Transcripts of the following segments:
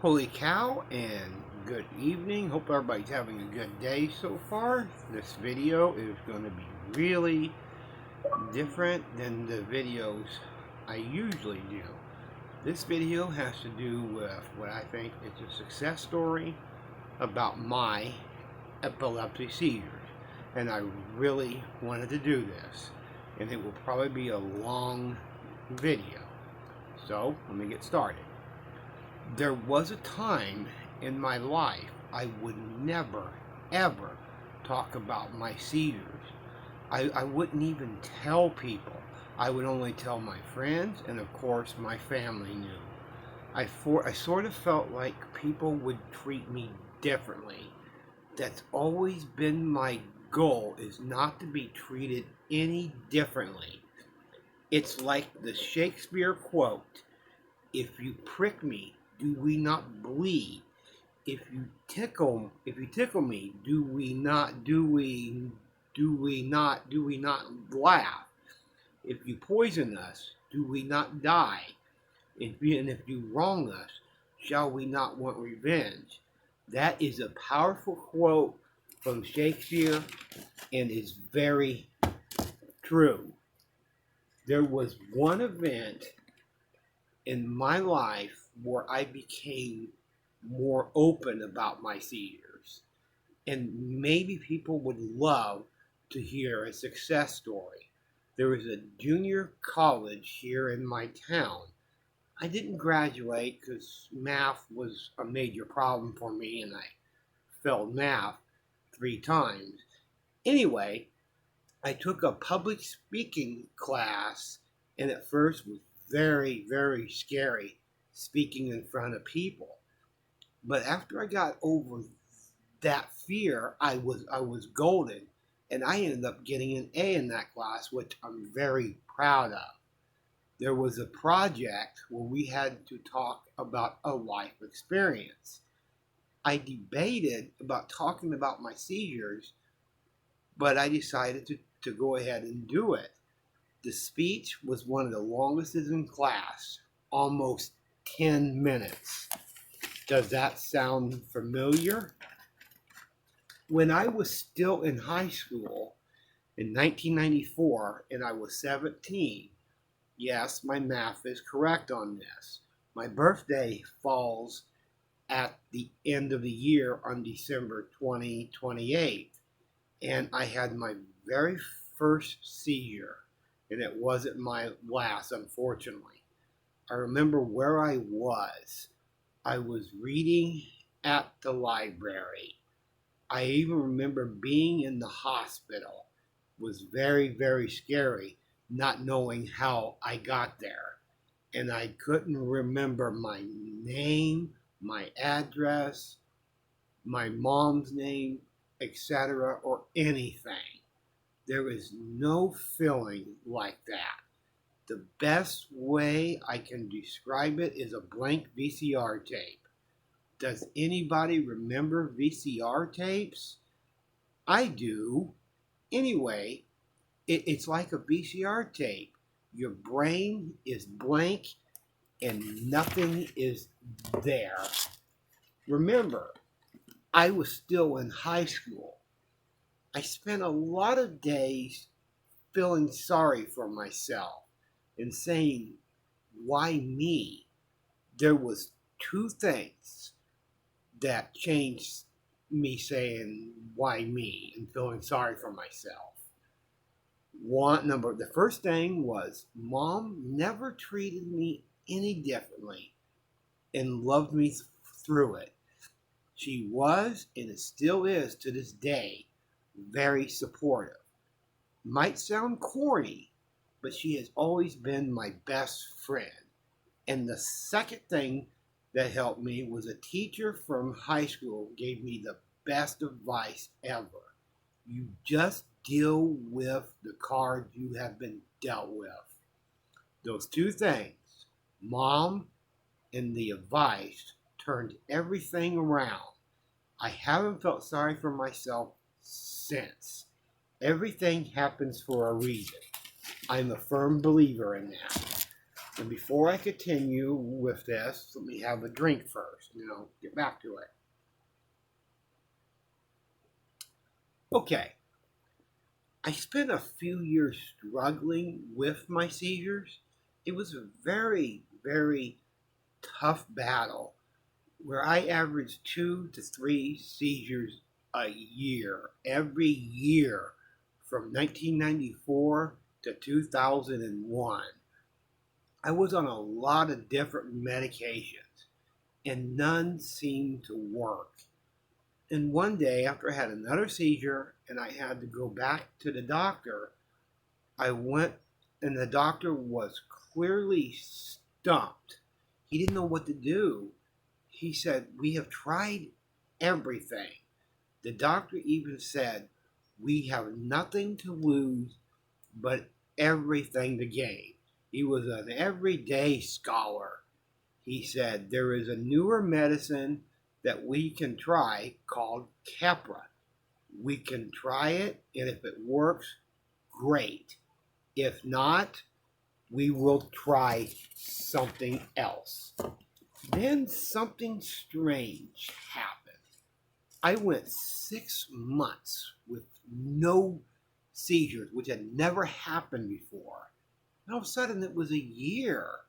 Holy cow, and good evening. Hope everybody's having a good day so far. This video is going to be really different than the videos I usually do. This video has to do with what I think is a success story about my epilepsy seizures. And I really wanted to do this. And it will probably be a long video. So, let me get started. There was a time in my life I would never, ever talk about my seizures. I wouldn't even tell people. I would only tell my friends, and of course my family knew. I sort of felt like people would treat me differently. That's always been my goal, is not to be treated any differently. It's like the Shakespeare quote, "If you prick me, do we not bleed? If you tickle me, do we not laugh? If you poison us, do we not die? And if you wrong us, shall we not want revenge?" That is a powerful quote from Shakespeare and is very true. There was one event in my life where I became more open about my seizures. And maybe people would love to hear a success story. There was a junior college here in my town. I didn't graduate because math was a major problem for me and I failed math 3 times. Anyway, I took a public speaking class, and at first was very, very scary speaking in front of people. But after I got over that fear, I was golden, and I ended up getting an A in that class, which I'm very proud of. There was a project where we had to talk about a life experience. I debated about talking about my seizures, but I decided to go ahead and do it. The speech was one of the longest in class, almost 10 minutes. Does that sound familiar? When I was still in high school in 1994 and I was 17, yes, my math is correct on this. My birthday falls at the end of the year on December 28th, and I had my very first seizure. And it wasn't my last, unfortunately. I remember where I was. I was reading at the library. I even remember being in the hospital. It was very, very scary, not knowing how I got there. And I couldn't remember my name, my address, my mom's name, etc., or anything. There is no feeling like that. The best way I can describe it is a blank VCR tape. Does anybody remember VCR tapes? I do. Anyway, it's like a VCR tape. Your brain is blank and nothing is there. Remember, I was still in high school. I spent a lot of days feeling sorry for myself and saying, why me? There was 2 things that changed me saying, why me, and feeling sorry for myself. The first thing was, Mom never treated me any differently and loved me through it. She was, and it still is to this day, very supportive. Might sound corny, but she has always been my best friend. And the second thing that helped me was a teacher from high school gave me the best advice ever. You just deal with the cards you have been dealt with. Those 2 things, Mom and the advice, turned everything around. I haven't felt sorry for myself since. Everything happens for a reason. I'm a firm believer in that. And before I continue with this, let me have a drink first, and then I'll get back to it. Okay, I spent a few years struggling with my seizures. It was a very, very tough battle where I averaged 2 to 3 seizures a year, every year from 1994 to 2001. I was on a lot of different medications and none seemed to work. And one day, after I had another seizure and I had to go back to the doctor, I went and the doctor was clearly stumped. He didn't know what to do. He said, "We have tried everything." The doctor even said, "We have nothing to lose but everything to gain." He was an everyday scholar. He said, "There is a newer medicine that we can try called Capra. We can try it, and if it works, great. If not, we will try something else." Then something strange happened. I went 6 months with no seizures, which had never happened before. And all of a sudden, it was a year.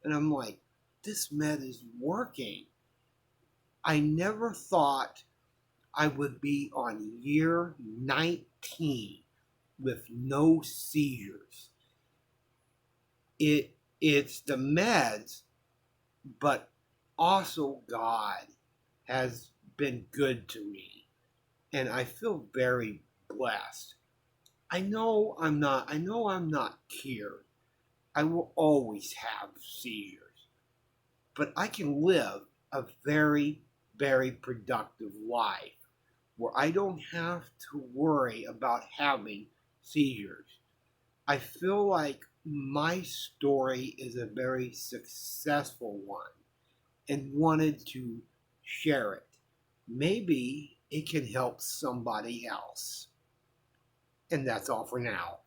And I'm like, this med is working. I never thought I would be on year 19 with no seizures. It's the meds, but also God has been good to me, and I feel very blessed. I know I'm not cured. I will always have seizures, but I can live a very, very productive life where I don't have to worry about having seizures. I feel like my story is a very successful one and wanted to share it. Maybe it can help somebody else. And that's all for now.